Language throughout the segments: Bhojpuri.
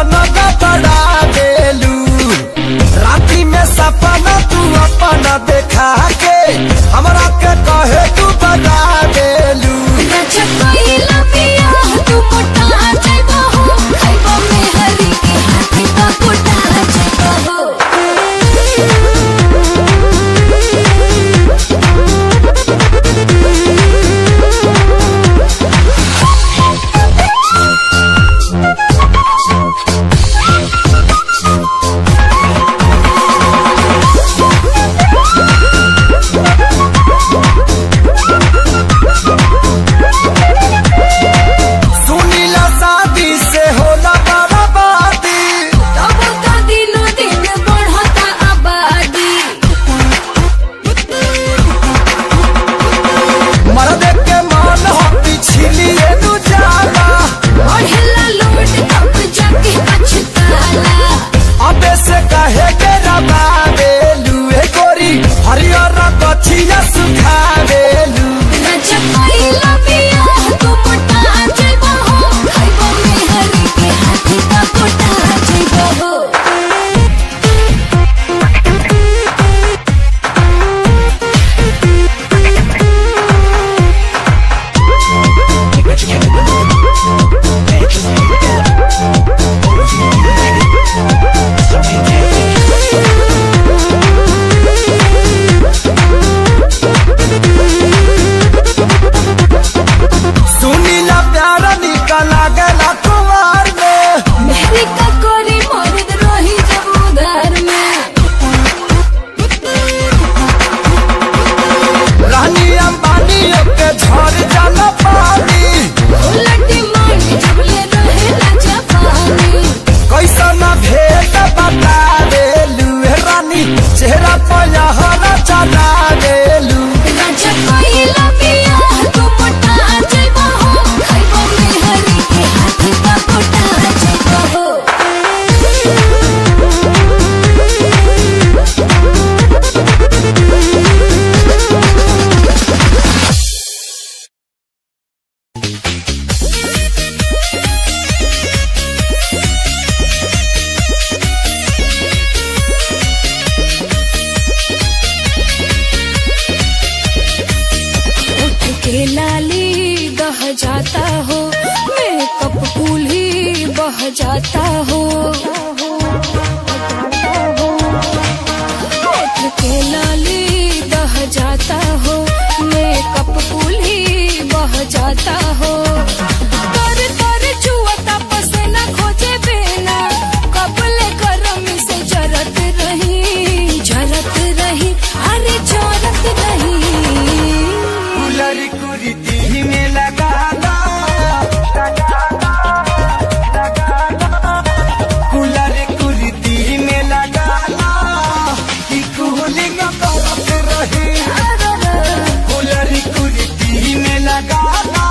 मन का बड़ा देलू। रात्रि में सपना तू अपना देखा के हमरा के कहे तू बता देलू। चेहरा पया हरा चला देलू। लाली बह जाता हो, मेकअप कूल ही बह जाता हो। होठ के लाली बह जाता हो, मेकअप कूल ही बह जाता हो। कर कर चुअता पसीना खोजे बिना, कबले गरमी से जरत रही अरे जरत रही। कुलरी कुरीति में लगाना, कुलरी कुरीति में लगाना कि कूलिंग करत रही। कुलरी कुरीति में लगाना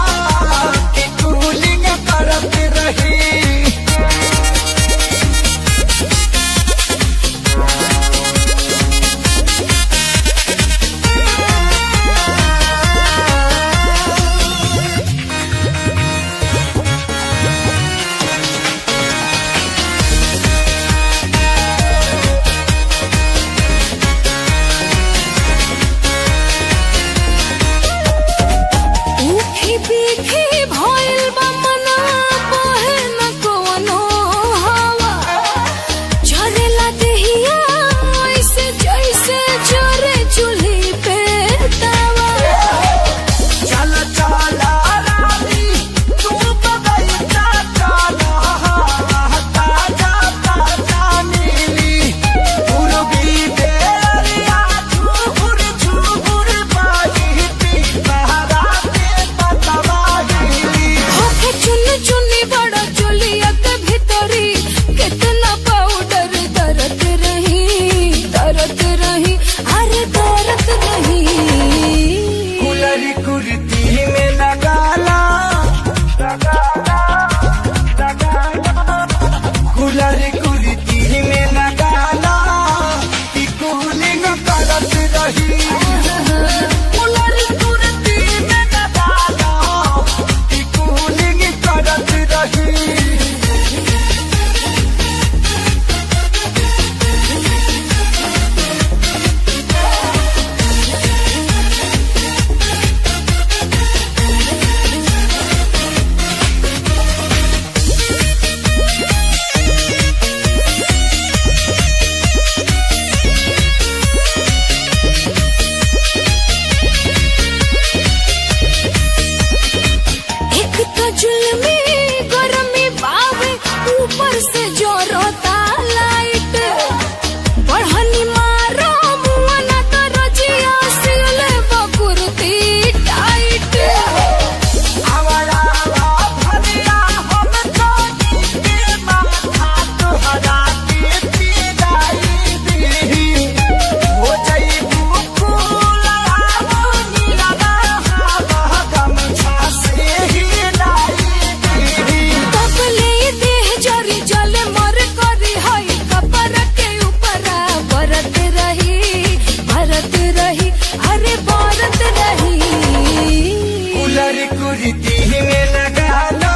ऊपर से जोरता लाइट बढ़नी मारो मुआना तो रजिया सिले बकुरती टाइट आवारा भरिया हम तो के माथा तोहरा के पिदाई दी हो जाई बुकुला नीला हवा गमछा से हिलाई दी तबले देह जरी जले मर करी हई कपर के ऊपर बरत रही अरे बरत रही कूलर कुर्ती में लगा लो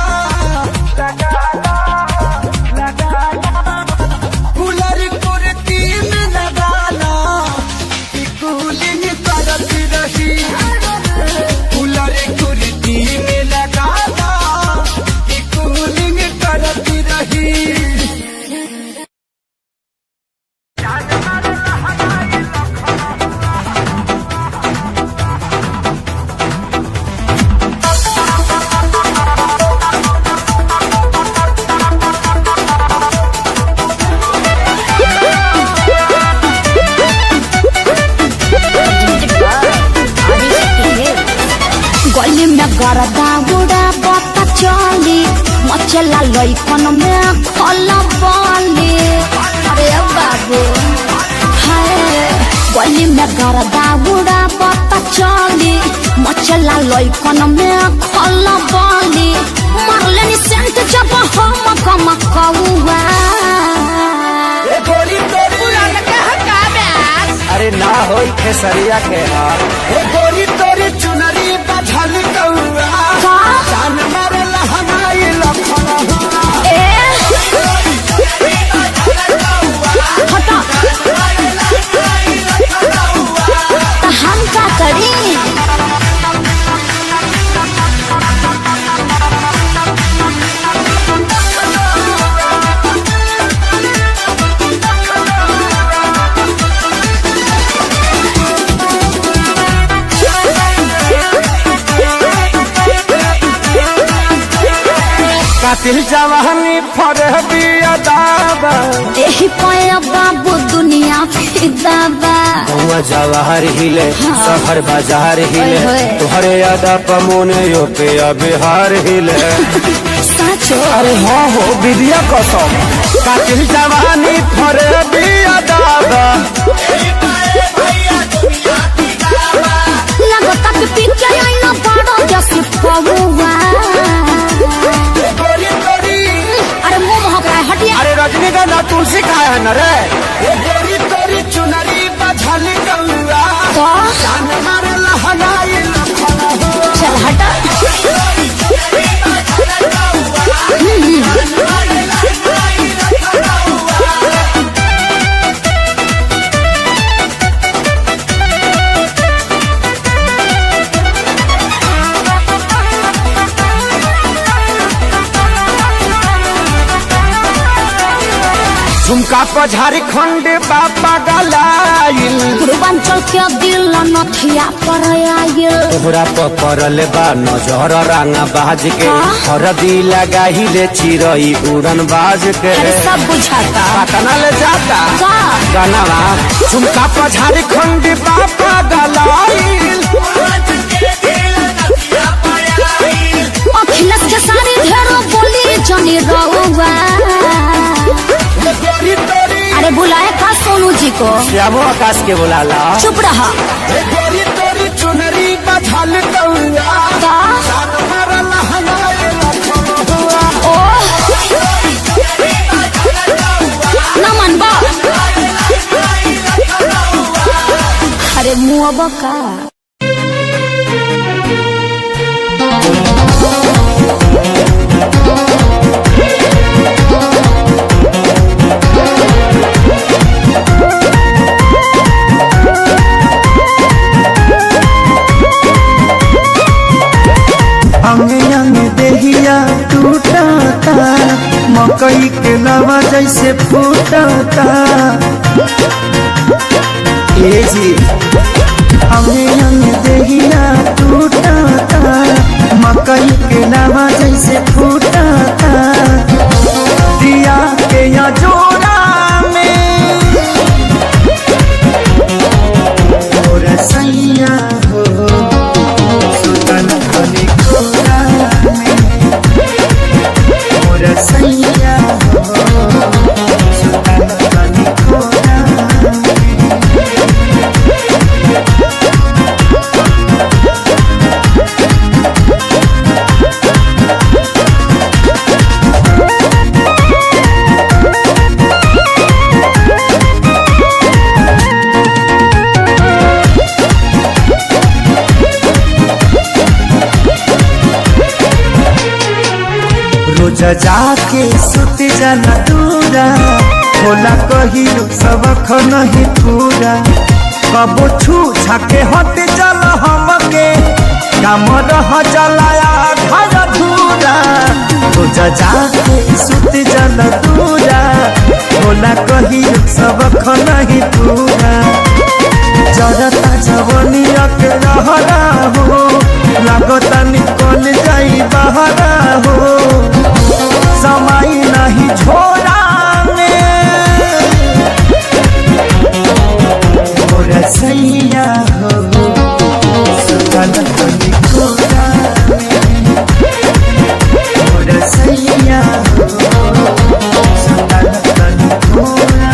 कूलर कुर्ती में लगा लो कि कूलिंग करत रही कूलर कुर्ती में लगा लो कि कूलिंग करत रही गली में गरदा बुढ़ा बता चली मचला लइकन में खला बाली अरे बाबू हाय गली में गरदा बुढ़ा बता चली मचला लइकन में खला बाली मारले नि सेंट जब हम कम कौवा ए गोरी तोरी अरे ना होई खेसरिया के हार ए गोरी तोरी चुनरी बझल कौआ जान मारे लहनाई लखना हटा तो हम का करी कातिल जवानी फरहबी अदाबा एही पाया बाबू दुनिया फिदाबा हुआ जवाहर हिले शहर बाजार हिले ओए होए। तोहरे यादा पमोने यो पे बिहार हिले साचो अरे हाँ हो विद्या कसम कातिल जवानी फरहबी अदाबा लगता कि पीछे आई ना बड़ा जैसे पौवा अरे मुंह महक रहा है हटिया अरे रजनीगंधा तुलसी खाए है न रे ये गोरी तोरी चुनरी बझल कौआ तो जान मारे लहनाई लखना चल हटा झुमका पर झारखंड बापा गलाइल पूर्वांचल के दिल नथिया पर आयल तोहरा पर पड़ल बा नजर रांगा बाज के हाँ? हरदी लगाहिले चिरई उड़न बाज के अरे सब बुझाता पटना ले जाता का गनवा झुमका पर झारखंड बापा गलाइल अखिलेश के सारी ढेरों बोली जनी रहुआ अरे बुलाए का सोनू जी को श्यामो आकाश के बुलाला चुप रहा गोरी तोरी चुनरी बझल कौआ का जान मारे लहनाई लखना ओ न मनबा अरे मुआ का अंग अंग देहिया टूटता मकई के लवा जैसे फूटता ए जी अंग अंग देहिया टूटता मकई के लवा जैसे फूटता दिया जाके सुत जाना दूरा होला कहियो सबक नहीं पूरा कबो छू छाके हट चल हमके काम रह जलाया घर धूरा रोजा जाके सुत जाना दूरा होला कहियो सबक नहीं पूरा जरता जवनिया के रहरा हो लागता निकल जाई बहरा हो समय नहीं छोड़ा मोरा सैया हो सुतल तनी कोरा मोरा सैया हो सुतल तनी कोरा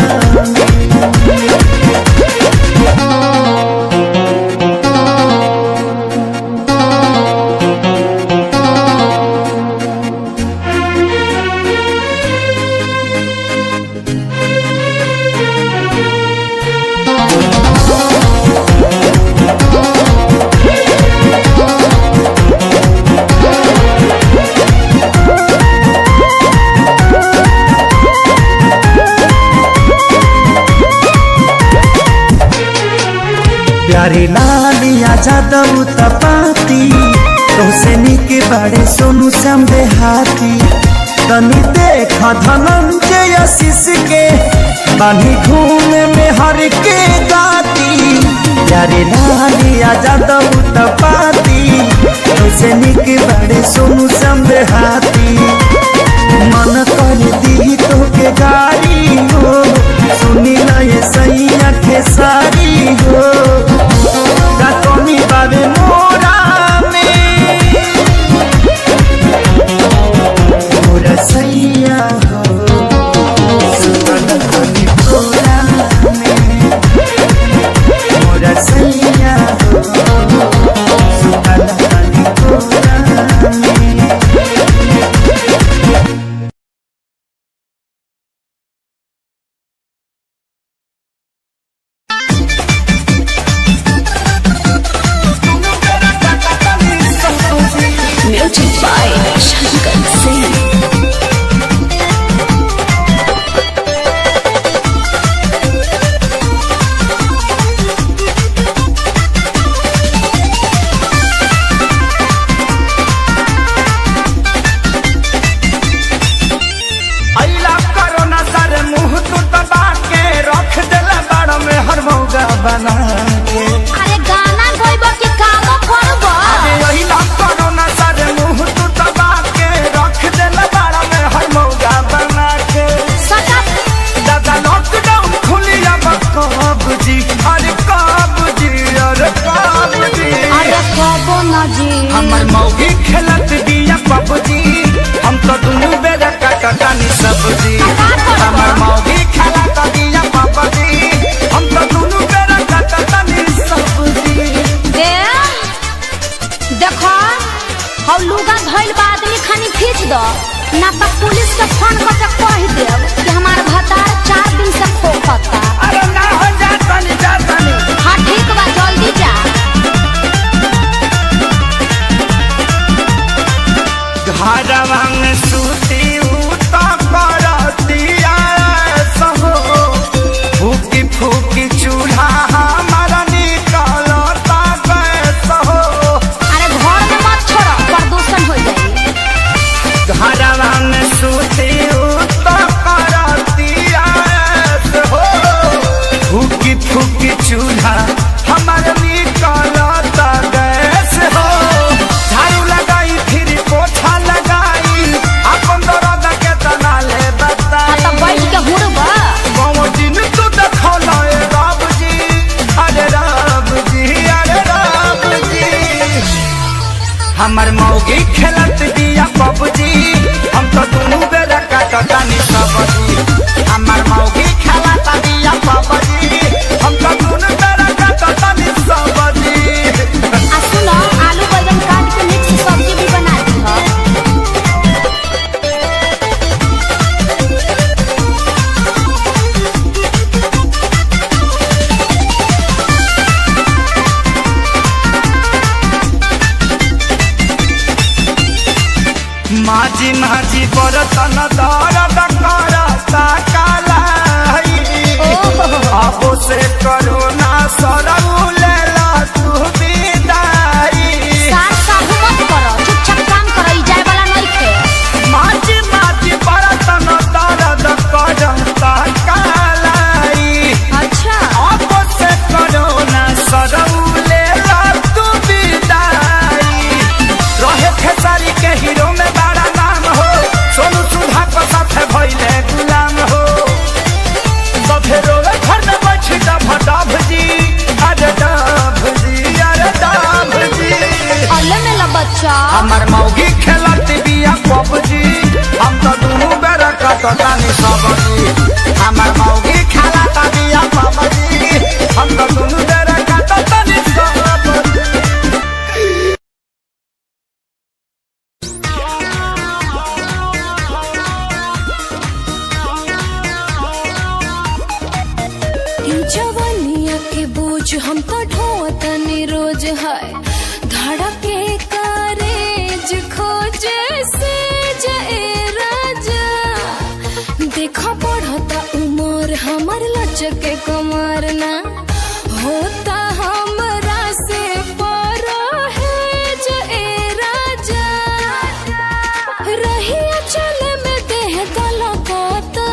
प्यारे लालिया जादव तपाती तोसे निके बाड़े सोनू श्याम देहाती तनी देख धनंजय आशीष के बानी घूमे में हर के गाती प्यारे लालिया जादव तपाती तोसे निके बाड़े सोनू श्याम देहाती मन कर दी तो के गाड़ी हो सुनी ना ये सैया खेसारी हो कतनी बाबे मोरा में मोरा सैया हो सुतल तनी कोरा में मोरा सैया हो सुतल तनी कोरा में Music by Shankar Singh. अइला कोरोना सर मुंह तू दबा के रख देला बाड़ में हर मौगा बना के अरे गाना गइबो कि कामो करबो अरे अइला कोरोना सर मुंह तू दबा के रख देला बाड़ में हर मौगा बना के सटा दादा लॉकडाउन खुली अब कब जी अरे कब जी अरे कब जी अरे कबो न जी हमर मौगी खेलत दिया पबजी हम तो दुनू बेरा कटकानी सब्जी हमर मौगी खेलत दिया पबजी हम तो दुनू बेरा कटकानी सब्जी देखो हौ लुगा धइल बा आदमी खानी खींच दो ना तो पुलिस के फोन करके कह देब कि हमार भतार 4 दिन से खोखता अरे ना हो जातनी हाँ ठीक बा जल्दी जा घरवा में सूती उता करतिया सहो फूकी फूकी चूल्हा हमारा निकलता गैस हो अरे घर में मत छोड़ो प्रदूषण हो जाई घरवा में सूती उता करतिया हो फूकी फूकी चूल्हा हमारा निकलता गैस हो झाड़ू लगाई फिर पोछा लगाई अपन दर्द के तना ले बता हाँ तो बैठ के हुड़बा वो दिन तू देखौला ए रब जी अरे रब जी अरे रब जी हमर मौगी खेलत दिया पबजी हम तो दुनू बेरा कटतानी सब्जी हमर मौगी खेलत दिया पबजी हम तो दुनू बेरा कटतानी सब्जी आ सुनो आलू बैंगन काट के मिक्स सब्जी भी बना दी हो माझी माझी बरत तानी सबजी हमार मौगी खाला तानिया बाबाजी हम तो दुनु बेरा काटा तानी सबजी जवानिया के बोझ हम तो ढोतनी रोज है धड़के कारेज खोजे से जाए राजा देखा बढ़ता उमर हमार लचके कमर ना होता हमरा से परो है जाए राजा रहिया चले में देह गलगता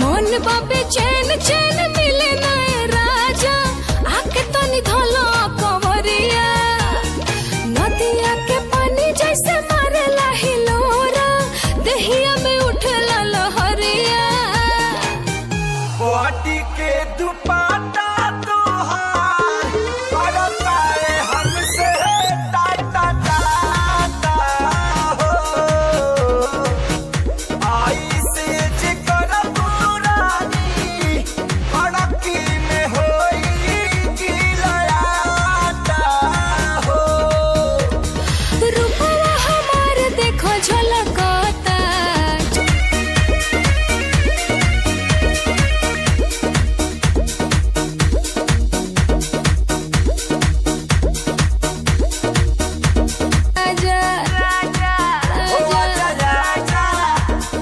मन बाबे चैन चैन मिले नए राजा आके तनी धोलो कंवरिया नदिया के पानी जैसे मारेला हिलोरा दहिया में उठला लहरिया कोटी के दुपट्टा तोहार करता है हमसे टाटा टाटा हो आई से जिकर पुरानी अड़की में होई गिलाटा हो रूपवा हमार देखो झलकता राजा राजा राजा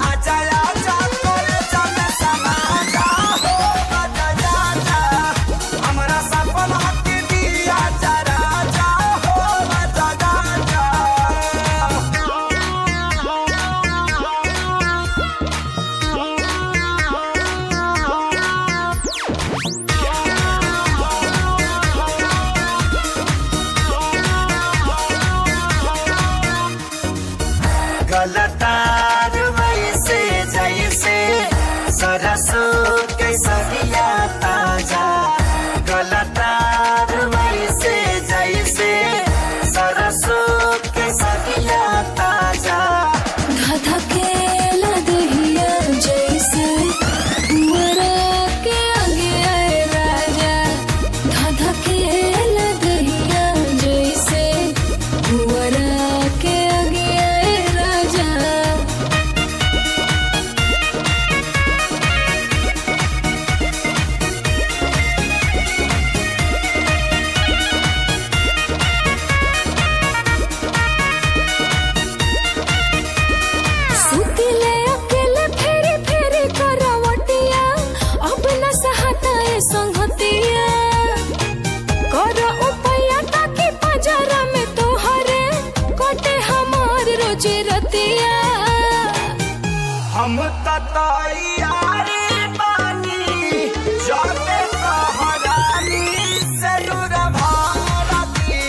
आजा आजा तोरे जाने समाजा हो आजा आजा हमरा सपना के दिया जा राजा हो आजा आजा गलतार वैसे जैसे सरसों के सरिया ताजा गलतार वैसे जैसे सरसों के सरिया ताजा धधकेला दहिया जैसे मरा के आगे आए राजा धधकेला दहिया जैसे मरा के आगे आए राजा सुतिले अकेले फेरी फेरी करवटिया अब न सहता ए संगतिया कर उपया ताकि बाजार में तोहरे कटे हमार रोजी रतिया हम तैयारी बानी जाते कहरानी से दूर भारती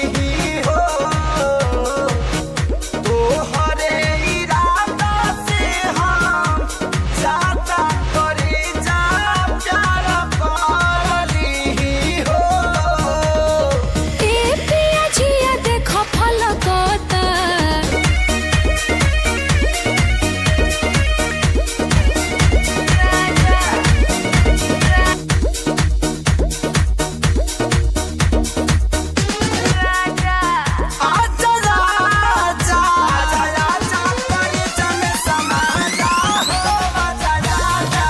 हो तोहरे इरादा से हम जाता करी जा प्यार पाली हो ए पिया जिया देखो फलकता आजा आजा आजा आजा करी जाने समाजा हो आजा आजा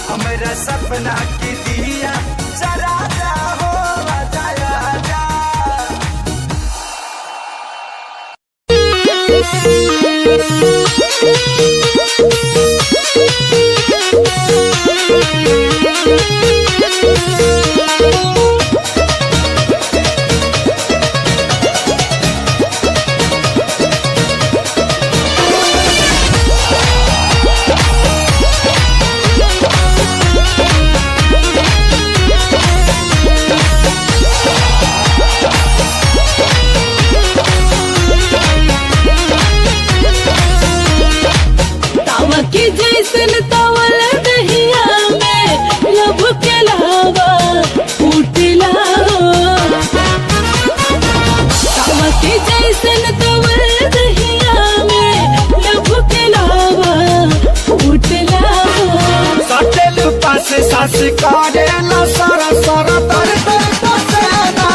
हमरा सपना की दिया जरा जा हो आजा आजा सास करेला सर सर तर तर पसेना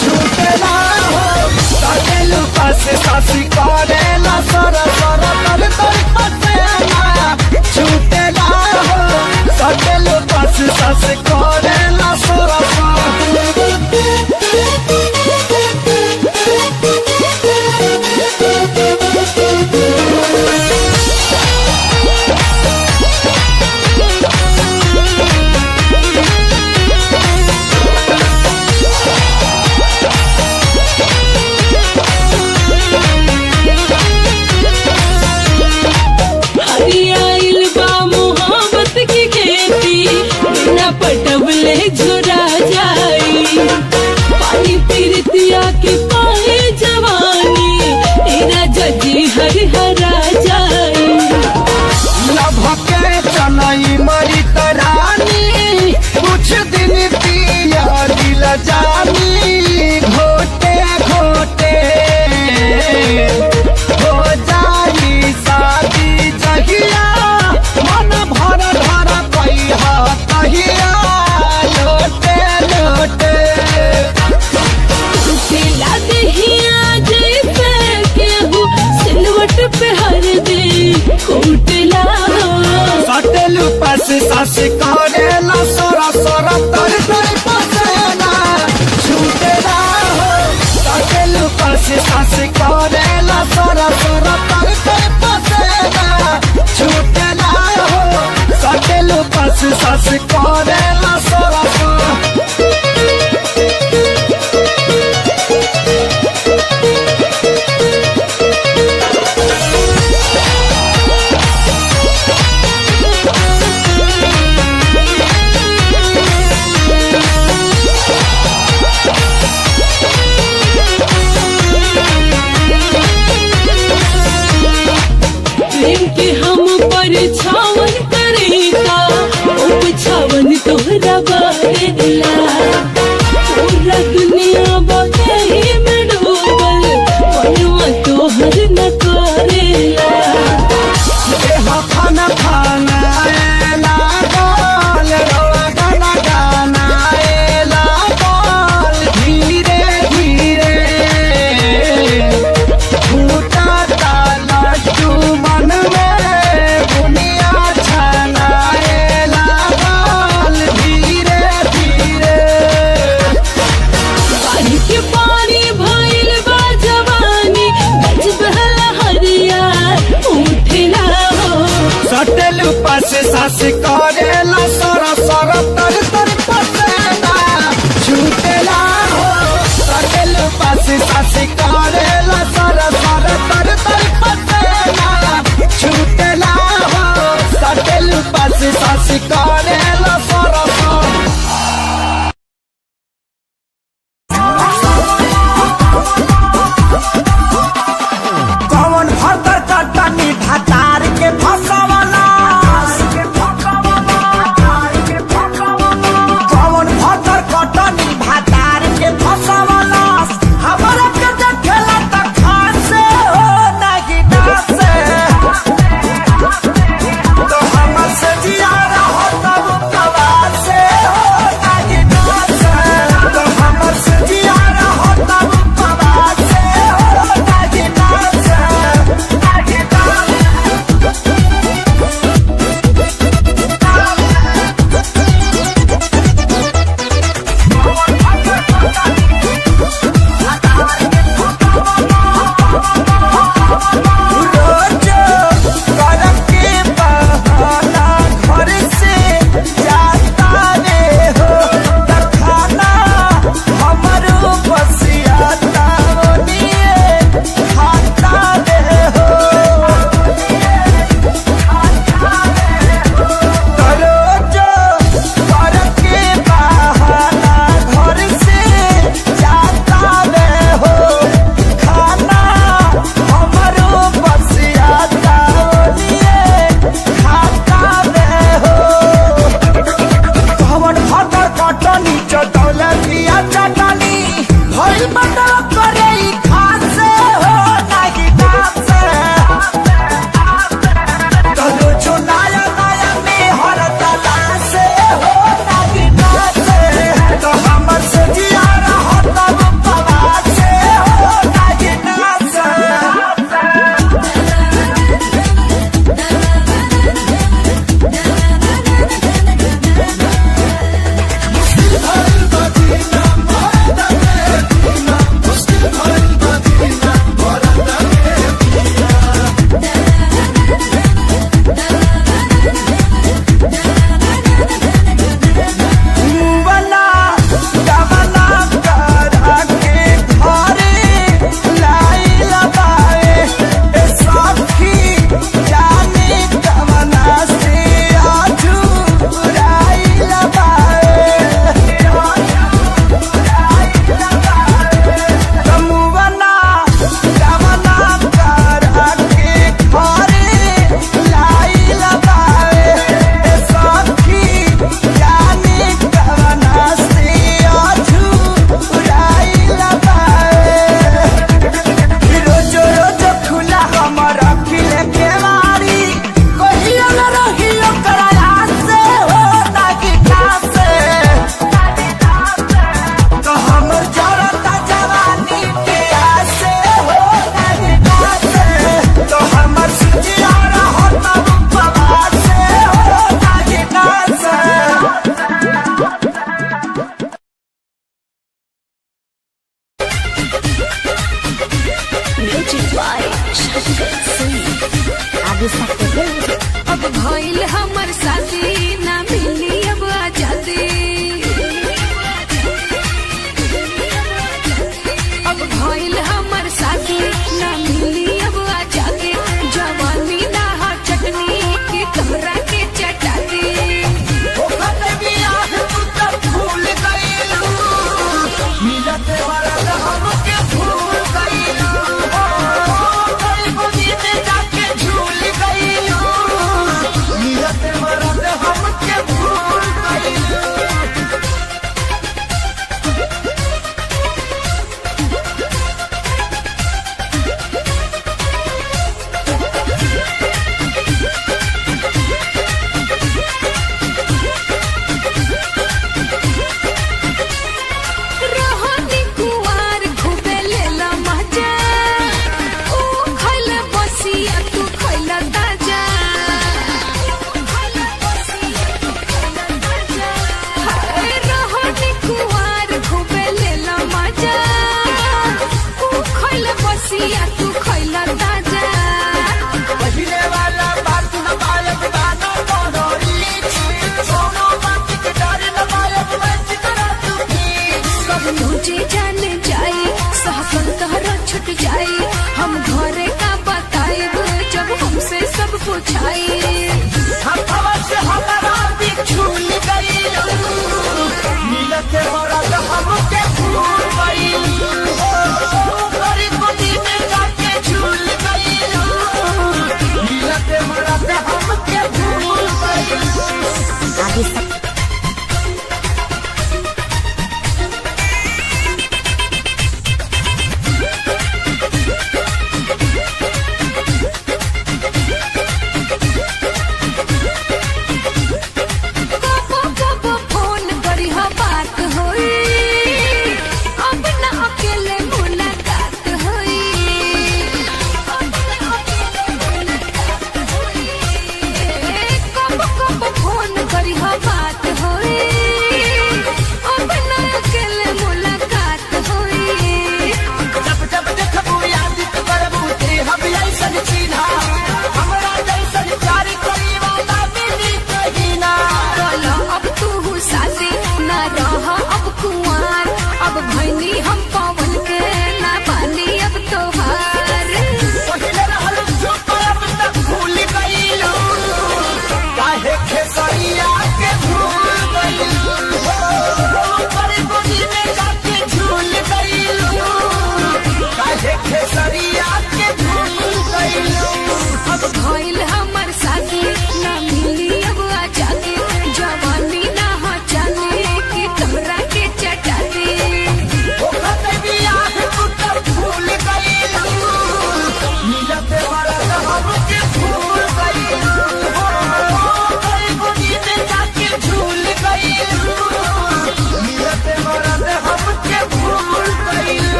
छूटेला हो सटेलू पास सास करेला सर सर तर तर पसेना छूटेला हो सटेलू पास सास करेला सर पटवले झुरा जाई पानी पीरतिया के पाए जवानी तेरा जजी हर हरा जाई लभके चनई मरी तरानी कुछ दिन पिया दिल जानी घोटे घोटे हो जाई शादी जहिया मन भर धर कहिया कहिया लोटे लोटे दिला दहिया जैसे केहू सिलवट पे हर दे कूटला सटेलू पास सास करेला सरा सरा तर तर पसेना छूटेला हो सटेलू पास सास करेला सरा सरा तर तर पसेना छूटेला हो सटेलू पास सास करेला सरा प्रेम के हम पर छावन करेगा छावन तोहरा बारेला पूरा दुनिया बकही में डूबल मनवा तोहर न करेला खाना खाना लागल रोआ गाना गाना लागल धीरे धीरे फूटा लड्डू मन में बुनिया छाना लागल धीरे धीरे पानी के पानी भइल बा जवानी गज बहला हरिया उठला हो सटेलू पास सास करेला सर सर तर तर पसेना छूटेला हो सटेलू पास सास करेला सर सर तर तर पसेना छूटेला हो सटेलू पास सास करेला सर कौन भतर कटनी ढाचार के फसवाला कौन भतर कटनी ढाचार के फसवाला हमरा के देखेला त खासे हो नहीं नासे तो हमर से जियारा होता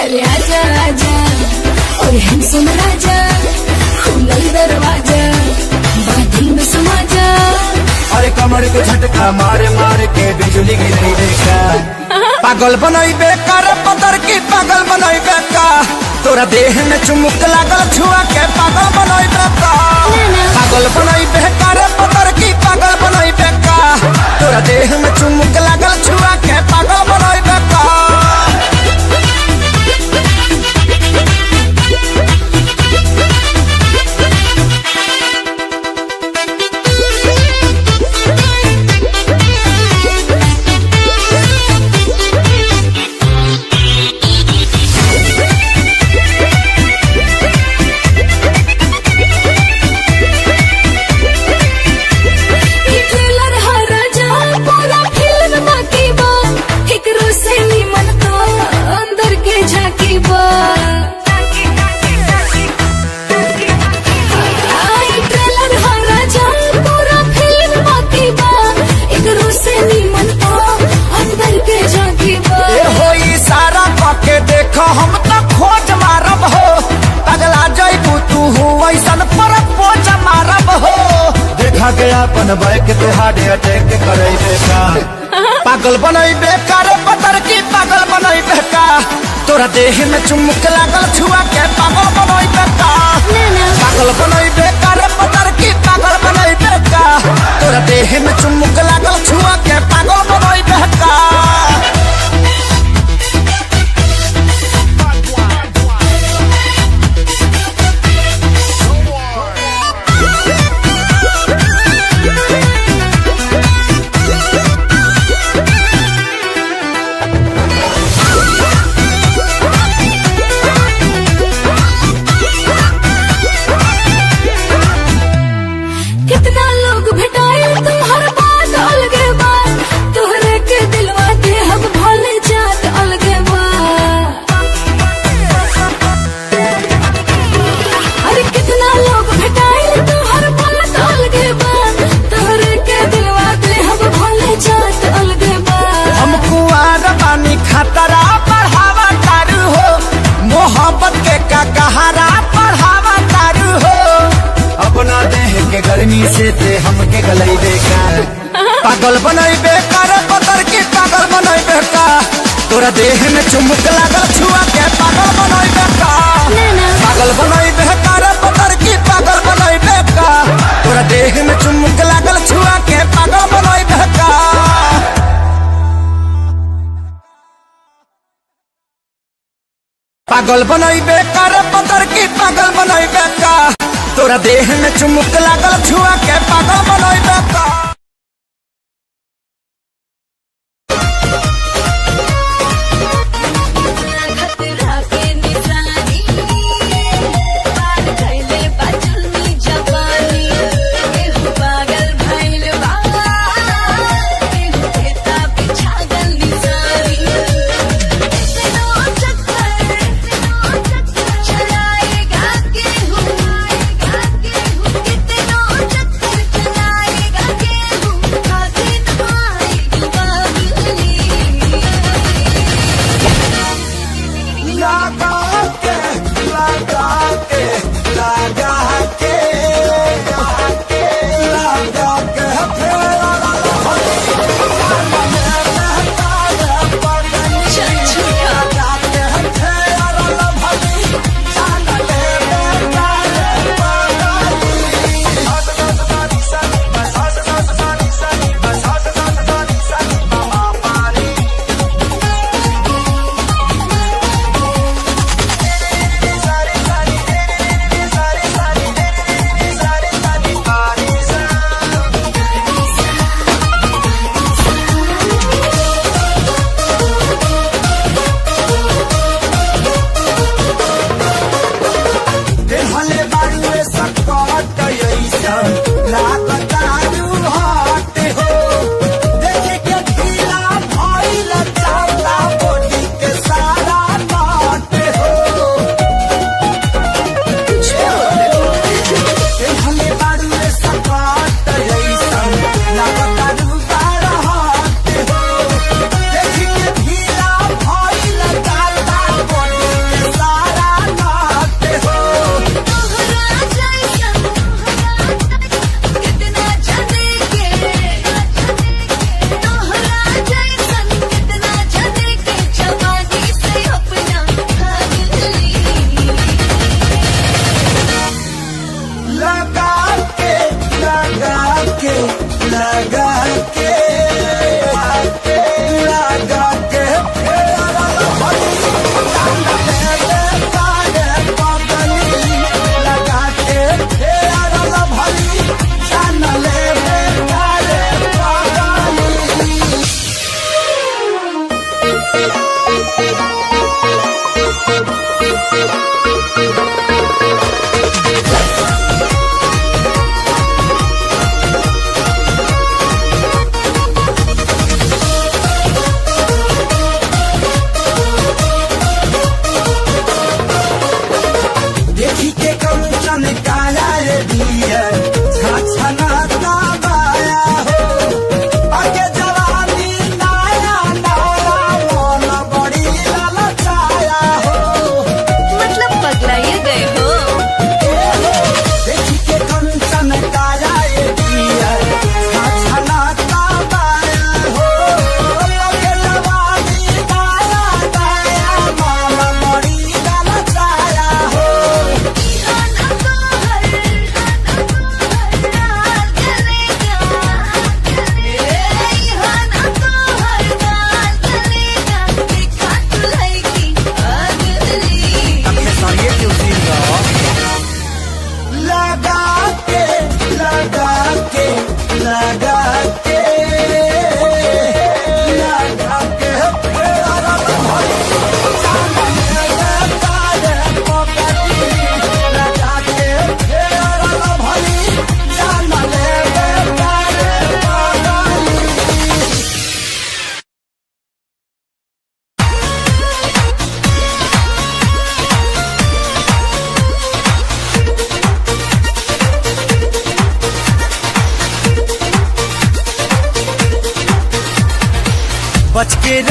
अरे आजा आजा और हम सुन राजा खुलल दरवाजा बादल में समा जा। अरे कमर के झटका मारे मारे के बिजली गिरी देखा पागल बनाई बेकार पतर की पागल बनाई बेका तोरा देह में चुमुक लागल छुआ के पागल बनाई बेका पागल बनाई बेकार पतर की पागल बनाई बेका तोरा देह में चुमुक लागल छुआ के पागल बनाई बेका। हम तो खोज मारब हो पगला जैबू तू ऐसन पर पोज मारब हो देखा गया अपन बैक ते हार्ट अटैक करे बेका पागल बनई बेकार पतर की पागल बनई बेका तोरा देह में चुमुक लागल छुआ के पागल बनई बेका पागल बनई बेकार पतर की पागल बनई बेका तोरा देह में चुमुक लागल छुआ के पागल बनई बेका। कितना लोग भेटाए तुम्हार बात अलगे बात तोहरे के दिलवा दे हम भले जात अलगे बात। अरे कितना लोग भेटाए तुम्हार बात अलगे बात तोहरे के दिलवा दे हम भले जात अलगे बात। हम कुआर बानी खतरा बढ़ावा तारू हो मोहब्बत के का कहारा बढ़ावा तारू हो अपना देह के गर्मी से ते हमके गलई बेकार पागल बनई बेकार पतर की पागल बनई बेका तोरा देह में चुमुक लागल छुआ के पागल बनई बेका पागल बनई बेकार पतर की पागल बनई बेका तोरा देह में चुमुक लागल छुआ के पागल बनई बेका। पागल बनई बेकार पतर की पागल बनई बेका तोरा देह में चुमुक लागल छुआ के पागल बनई बेका। खतरा के निशानी पार कैले बाजुनी जवानी केहू पागल भइल बा केहू खेता बिछागल निशानी इतनो चक्कर चलाएगा केहू इतनो चक्कर चलाएगा केहू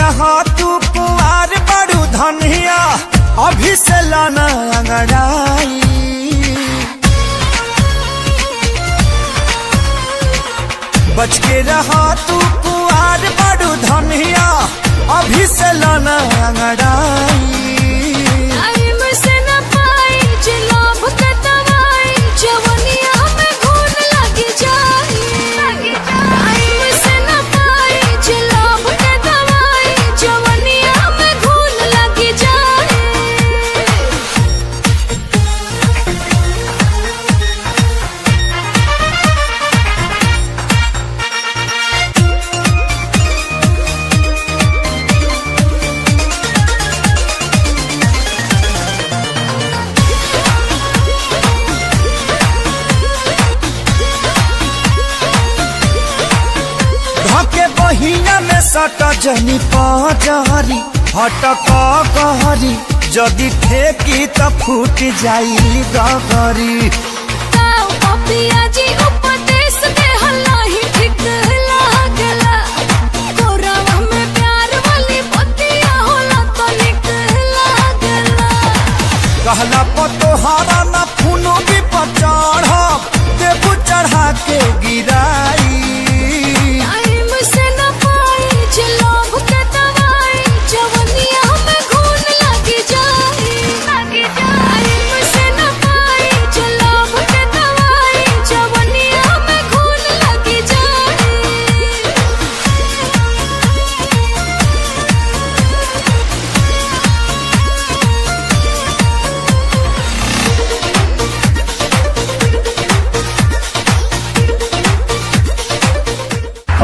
रहा तू कुआर बड़ू धनिया अभी से लाना अंगड़ाई। बच के रहा तू कुआर बड़ू धनिया अभी से लाना अंगड़ाई। बहिया में सट जनी पजारी हटक कहरी जदि ठेकी त फूट जाई गगरी। कहला पतोहारा न फूनो भी पचढ़ देबू चढ़ा के गिराई।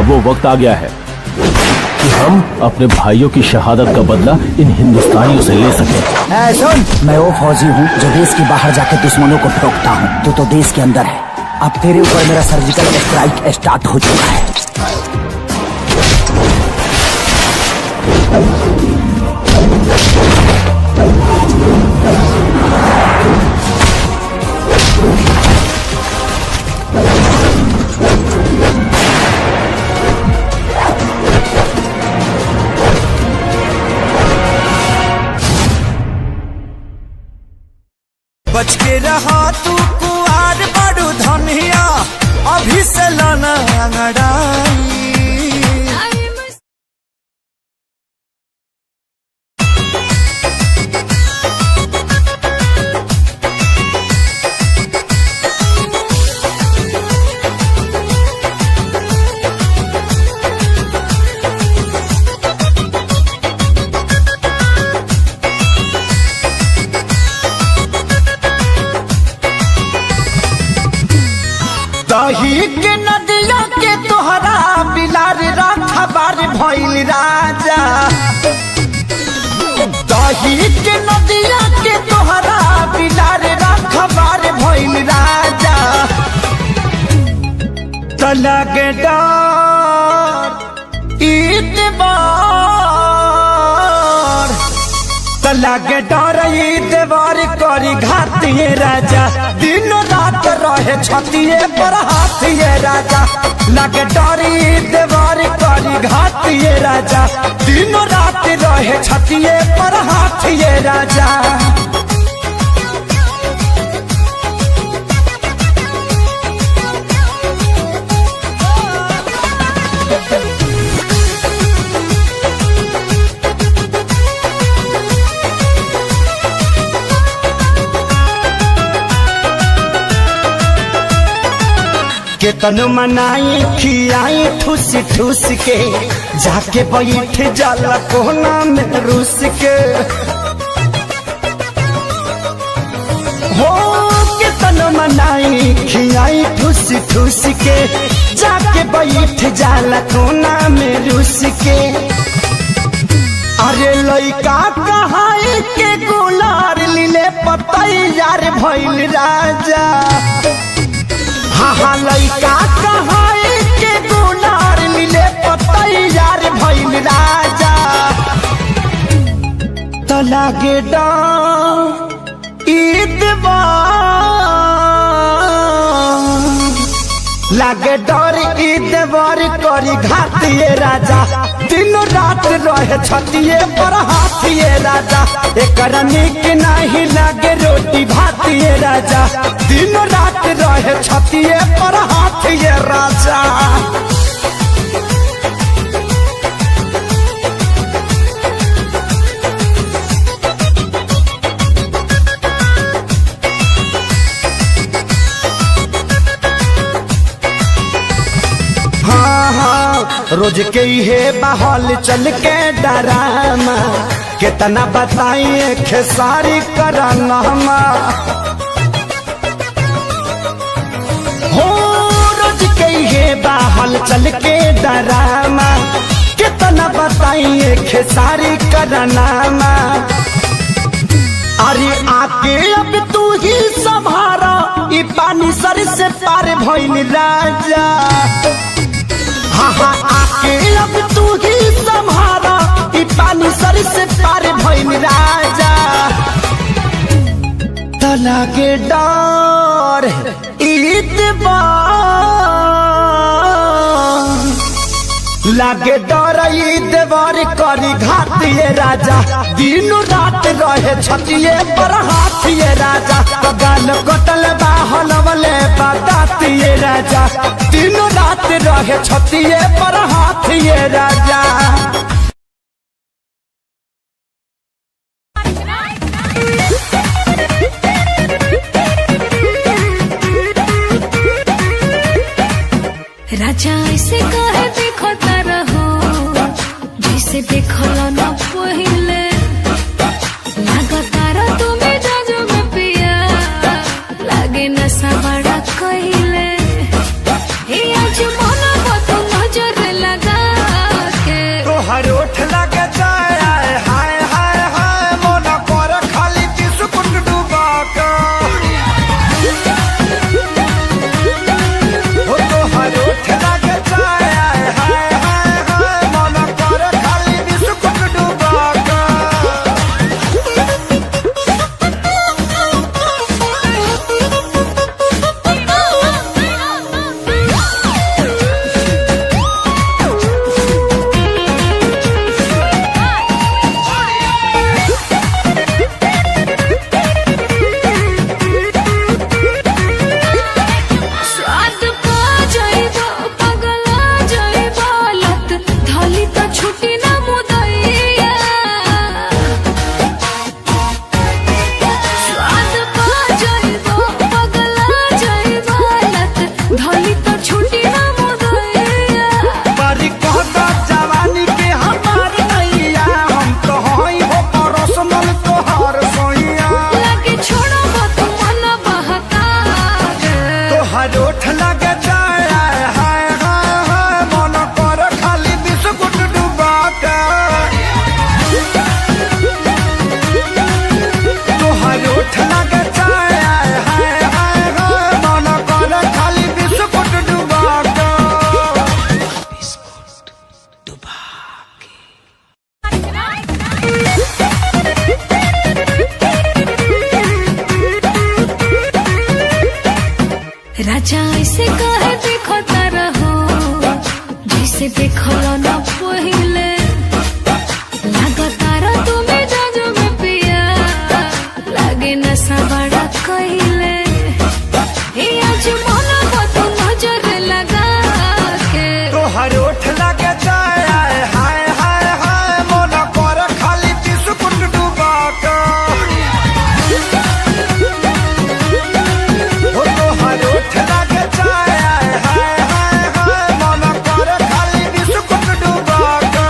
अब वो वक्त आ गया है कि हम अपने भाइयों की शहादत का बदला इन हिंदुस्तानियों से ले सकें। सुन, मैं वो फौजी हूँ जो देश के बाहर जाके दुश्मनों को ठोकता हूँ। तू तो देश के अंदर है। अब तेरे ऊपर मेरा सर्जिकल स्ट्राइक स्टार्ट हो चुका है। बच के रहा तू कुआर बड़ू धनिया अभी से लाना अंगड़ाई। दही के नदिया के तोहरा बिलार रखबार भइल राजा। दही के नदिया के तोहरा बिलार रखबार भइल राजा। तलग डर ईतबार तलग डर ईतबार करी घातिए राजा। दिन रात रहे छतिए पर हाथिए राजा। लगे डरी देवार करी घातिए राजा। दिन रात रहे छतिए पर हाथिए राजा। केतन मनाई खियाई ठूस ठूस के जाके बैठ जाला कोना में रूस के। हो केतन मनाई खियाई ठूस ठूस के जाके बैठ जाला कोना में रूस के। अरे लइका कहाई के गुलार लीले पतैयार भइल राजा। हाँ लइका कहाई के गुलार लीले पतैयार भइल राजा। तो लागे लागे डर ईद बर करी घातिए राजा। दिनों रात रहे छतिए पर हाथिए राजा एकर निक नहीं लागे रोटी भातिए राजा दिनों रात रहे छतिए पर हाथिए राजा रोज के हे बहल चल के डरामा कितना बताइए खेसारी करना हो रोज के हे बहल चल के डरामा कितना बताइए खेसारी करना अरे आके अब तू ही संभारा ई पानी सर से पार भइल राजा हाँ आके अब तू ही संभारा ई पानी सर से पार भइल राजा तला के डर लागे डर देवर करी घातिए राजा दिनों रात रहे छतिए पर हाथिए राजा गाल कटल बाहल वाले बतातिए राजा दिनों रात रहे छतिए पर हाथिए राजा राजा ऐसे कहे देखो रहो जैसे देखो न पहिले लगातार तुम्हें जाजो में पिया लागे नशा बड़ा कहिले आज मन तो नजर लगा के तोहर ओठ लगे जाए हाय हाय हाय मन कर खाली बिस्कुट डुबा के हो तोहर ओठ लगे जाए हाय हाय हाय मन कर खाली बिस्कुट डुबा के स्वाद पा जाइबो पगला जाइबो लत धली तो छुटी ना मुदैया स्वाद पा जाइबो पगला जाइबो लत धली तो छुटी ना मुदैया बारी कहता जवानी के हमार नैया हम तो हई हो परसनल तोहार सोइया लगे छोड़ो तो मन बहका तोहर ओठ लगे जाए हाय हाय हाय मन कर खाली बिस्कुट डुबा के तोहर ओठ लगे जाए हाय हाय हाय मन कर खाली बिस्कुट डुबा के राजा ऐसे कहे देखो रहो जैसे देखो न पहिले लगातार तुम्हें जाजो में पिया लागे नशा बड़ा कहिले आज मन तो नजर लगा के तोहर ओठ लगे जाए हाय हाय हाय मन कर खाली बिस्कुट डुबा के हो तोहर ओठ लगे जाए हाय हाय हाय मन कर खाली बिस्कुट डुबा के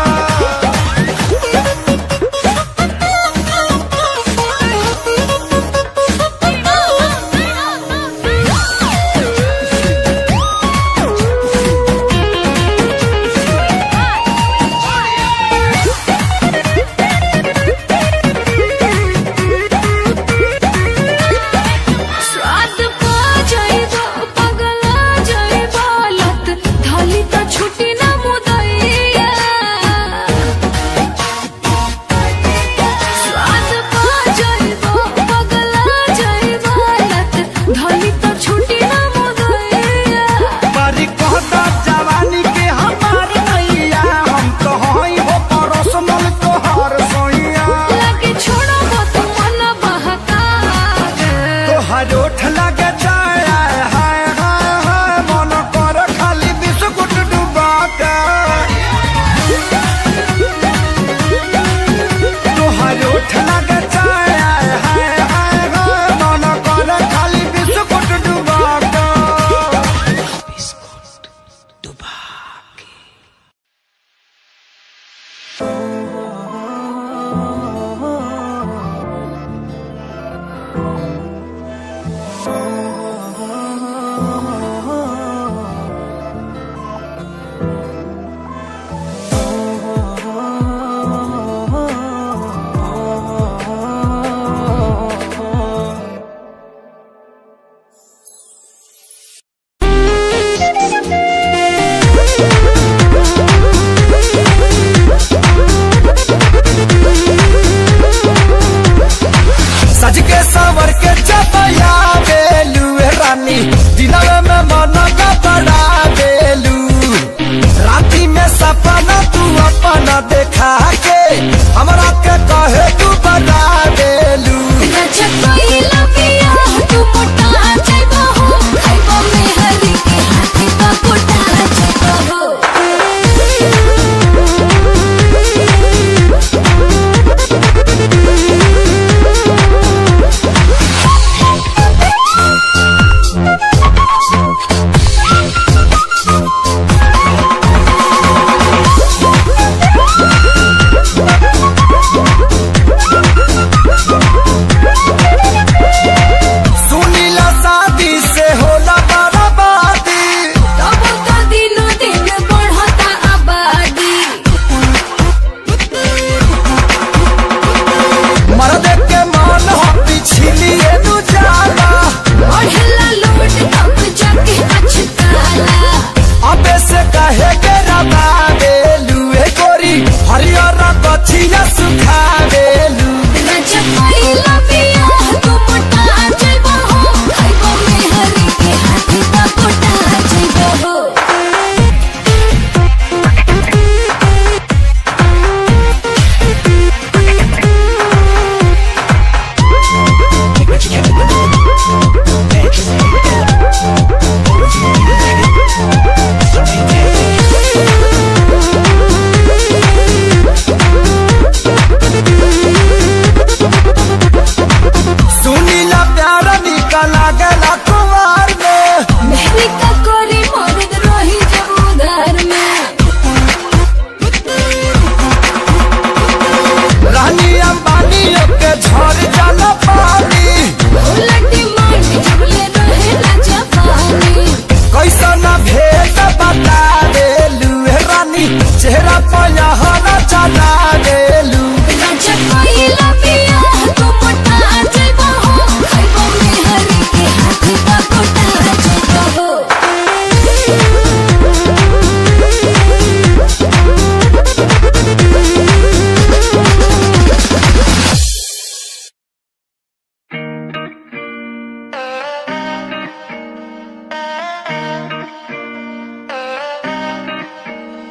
चला गेलू। राजा कोइला पिया तू मोटा जइबो हो, खइबो मेहरी के हाथ का कोटा जइबो हो।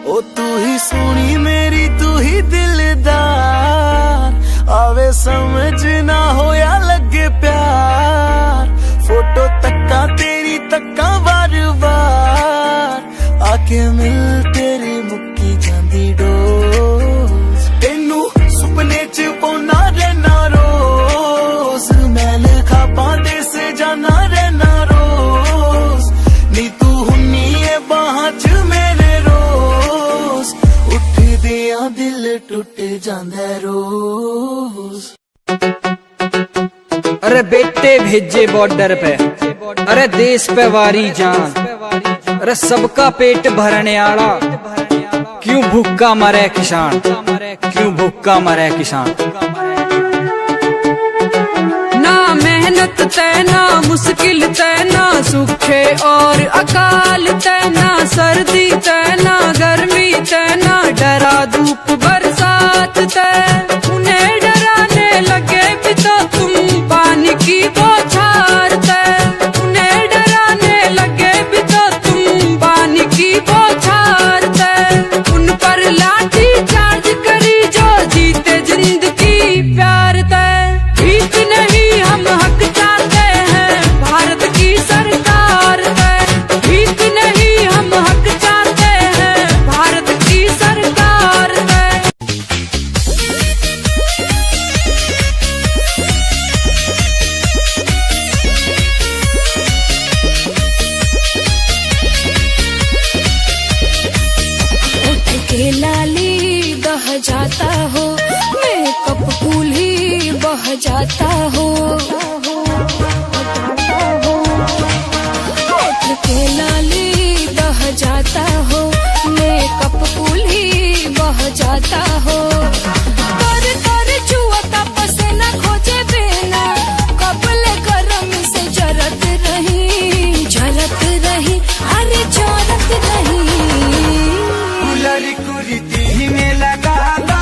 ओ तू ही सोनी मेरी तू ही दिलदार, आवे समझ ना हो या लगे प्यार, फोटो तक्का तेरी तक्का बार बार, आके मिल तेरी मुक्की जांदी डोज, तेनू सुपने च पौना रहना रोज, मैं लिखा पांदे से जाना रहना रोज, नी तू हुन्नी है बाहां च मेरे रोज, उठ दिया दिल टूट जांदा रोज। अरे बेटे भेजे बॉर्डर पे, अरे देश पे वारी जान, अरे सबका पेट भरने आला, क्यों भूखा मरे किसान, क्यों भूखा मरे किसान। ना मेहनत तय ना मुश्किल तय ना सूखे और अकाल तय ना सर्दी तय ना गर्मी तय ना डरा धूप बरसात तय। उन्हें डराने लगे भी तो तुम पानी की बौछार तय, उन्हें डराने लगे भी तो तुम पानी की बौछार तय। उन पर लाठी चार्ज करी जो जीते जिंदगी प्यार तय। भीख नहीं हम हक चाहते हैं भारत की सरकार तय, भीख नहीं हम हक चाहते हैं भारत की सरकार तय। उठ के लाली बह जाता हो, मेकअप फूल ही बह जाता हो। उठ के लाली बह जाता हो, मेकअप फूल ही बह जाता हो। कर कर छुअता पसीना खोजे बिना, कपले गरम से जरत रही अरे जरत रही। कुलरी कुरीति में लगा लो,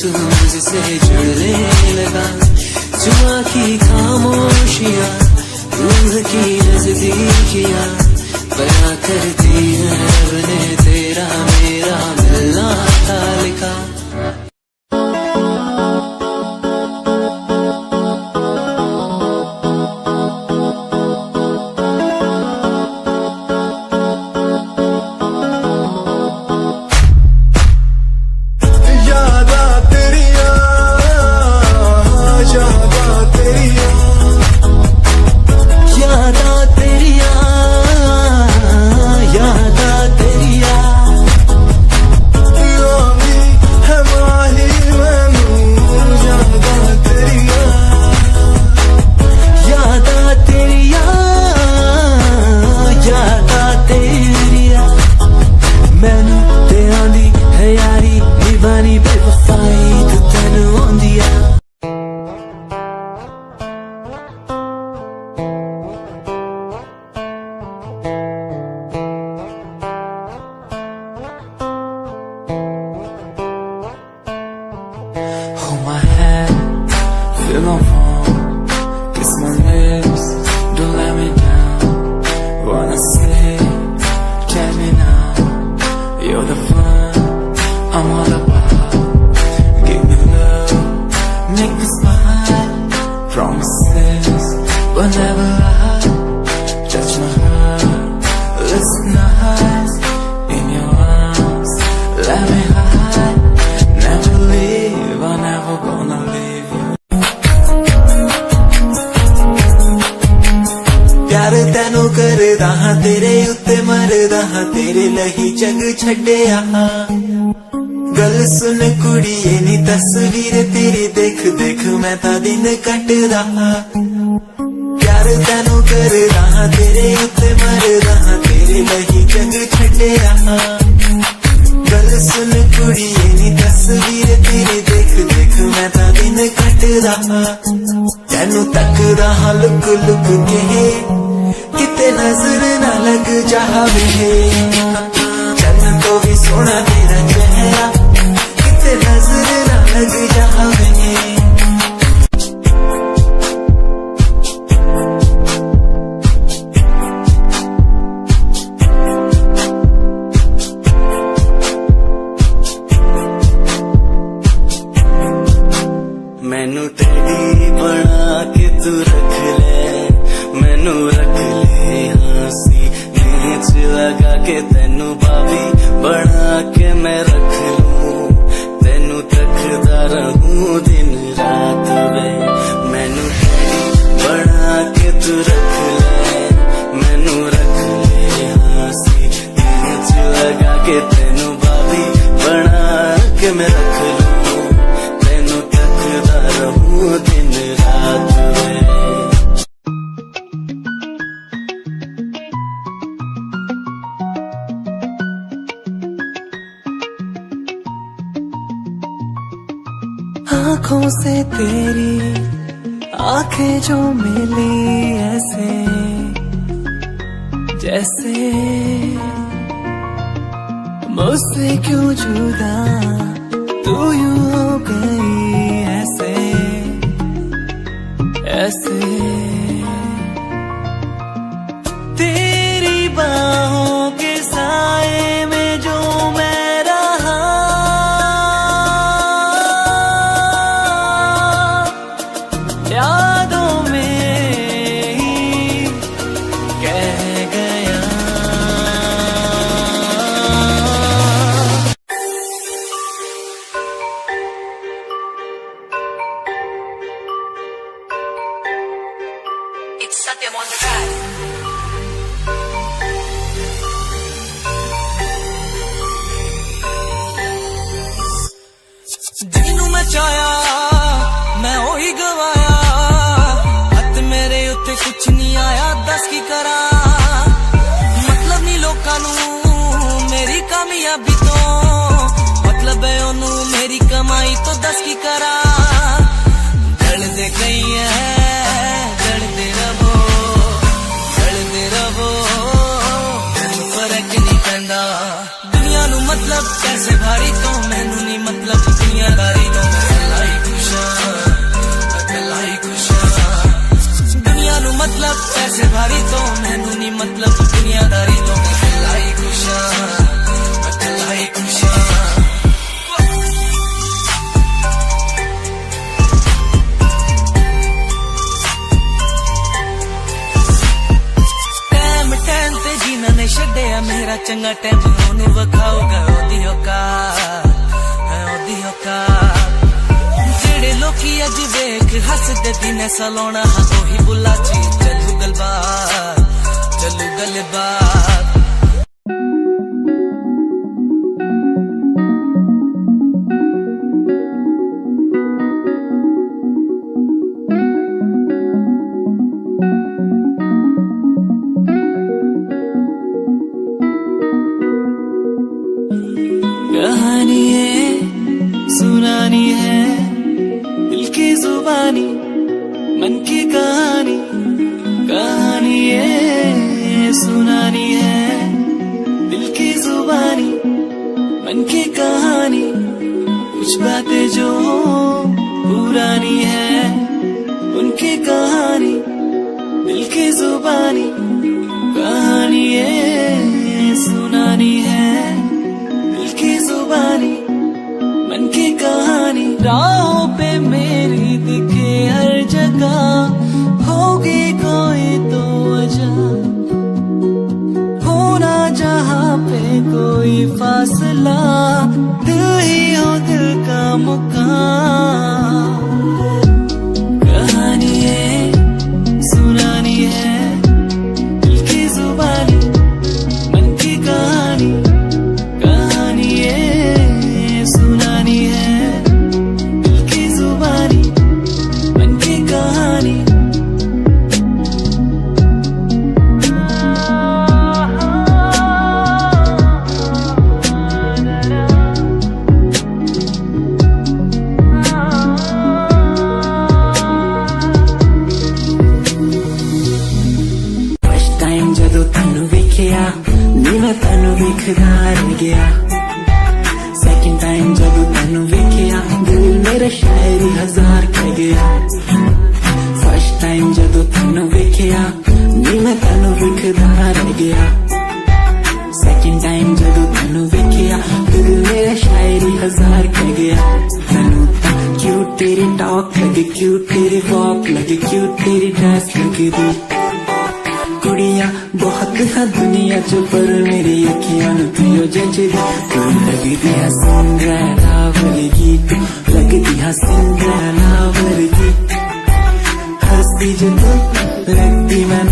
तू मुझसे जुड़ने लगा, जुआ की खामोशियां रूह की नजदीकियां बयां करती है रब ने तेरा मेरा मिलना था लिखा। Hold my hand, feel my palm, kiss my lips, don't let me down. Wanna say, tell me now, you're the fun I'm all about. Give me love, make me smile, promises will never lie. Touch my heart, listen nice, in your arms, let me hide. Never leave, I'm never gonna leave you. प्यार तैनू करदा हां तेरे उत्ते मरदा हां तेरे लही जग छड्डिया। गल सुन कुड़िए नी तस्वीर तेरी देख देख मैं ता दिन कटदा हां। प्यार तैनू करदा हां तेरे उत्ते मरदा हां तेरे लही जग छड्डिया। गल सुन कुड़िए नी तस्वीर तेरी देख देख मैं ता दिन कटदा हां। तैनू तकदा हां लुक लुक के किते नजर ना लग जावे। चन्न तो भी सोना तेरा चेहरा किते नजर ना लग जावे। मैनू तेरी बना के तू रख ले, मैनू रख ले हंसी नीच लगा के तेनू बाबी बना के मैं रख लूं। तेनू तकदा रहूं दिन रात वे। मैनू तेरी बना के तू रख ले, मैनू रख ले हंसी नीच लगा के तेनू बाबी बना के मैं रख लूं। तेनू तकदा रहूं दिन रात वे। आँखों से तेरी आंखें जो मिली ऐसे जैसे मुझसे क्यों जुदा तू यूं हो गई ऐसे ऐसे। तेरी बाहों के साए में जो मैं रहा यादों में ही कह गया। It's Satyam on the track. ਜਿਹਨੂੰ ਮੈਂ ਚਾਹਿਆ ਮੈਂ ਉਹੀ ਗਵਾਇਆ। ਹੱਥ ਮੇਰੇ ਉੱਤੇ ਕੁਛ ਨਹੀਂ ਆਇਆ ਦੱਸ ਕੀ ਕਰਾਂ। ਮਤਲਬ ਨਹੀਂ ਲੋਕਾਂ ਨੂੰ ਮੇਰੀ ਕਾਮਯਾਬੀ ਤੋਂ, ਮਤਲਬ ਹੈ ਉਹਨੂੰ ਮੇਰੀ ਕਮਾਈ ਤੋਂ ਦੱਸ ਕੀ ਕਰਾਂ। ਜਲਦੇ ਗਈ ਹੈ ਜਲਦੇ ਰਵੋ ਜਲਦੇ ਰਵੋ ਮੈਨੂੰ ਫਰਕ ਨਹੀਂ ਪੈਂਦਾ। ਦੁਨੀਆ ਨੂੰ मतलब कैसे भारी तो मैनू नहीं मतलब दुनियादारी तो। से भारी तो मैनू नहीं मतलब दुनियादारी तो मैं कला ही खुशा, मैं कला ही खुशा। टाइम ते जीना ने छड्डिया मेरा चंगा टाइम ओनू वखाऊगा ओदी औकात है, ओदी औकात। जेड़े लोकी अज वेख हसदे दिन सलोना ओही बुला ची चलू गलबात, चलू गलबात। कहानी है सुनानी है दिल की जुबानी मन की कहानी, कहानी है सुनानी है दिल की जुबानी मन की कहानी। कुछ बातें जो पुरानी है उनकी कहानी दिल की जुबानी, कहानी है सुनानी है की जुबानी मन की कहानी। राहों पे मेरी दिखे हर जगह होगी कोई तो वजह, होना जहाँ पे कोई फासला दिल ही हो दिल का मुकाम। कहानी है सुनानी है दिल की जुबानी मन की कहानी, सुनानी है दिल की जुबानी मन की कहानी। फर्स्ट टाइम जदों तैनू वेखिया नी मैं तैनू वेखदा रह गया। सेकंड टाइम जब तैनू वेखिया दिल मेरा शायरी हजार कह गया। फर्स्ट टाइम जब तैनू वेखिया नी मैं तैनू वेखदा रह गया। सेकंड टाइम जब तैनू वेखिया दिल मेरा शायरी हजार कह गया। तैनू क्यूट तेरी टॉक लगे, क्यूट तेरी वॉक लगे, क्यूट तेरी ड्रेस लगे दी। कुड़िया बहुत है दुनिया च पर मेरी अखियां नू पियो जचदी। तू लगदी है सिंड्रेला वर्गी, तू लगदी है सिंड्रेला वर्गी। हंसदी जो तू लगदी मैं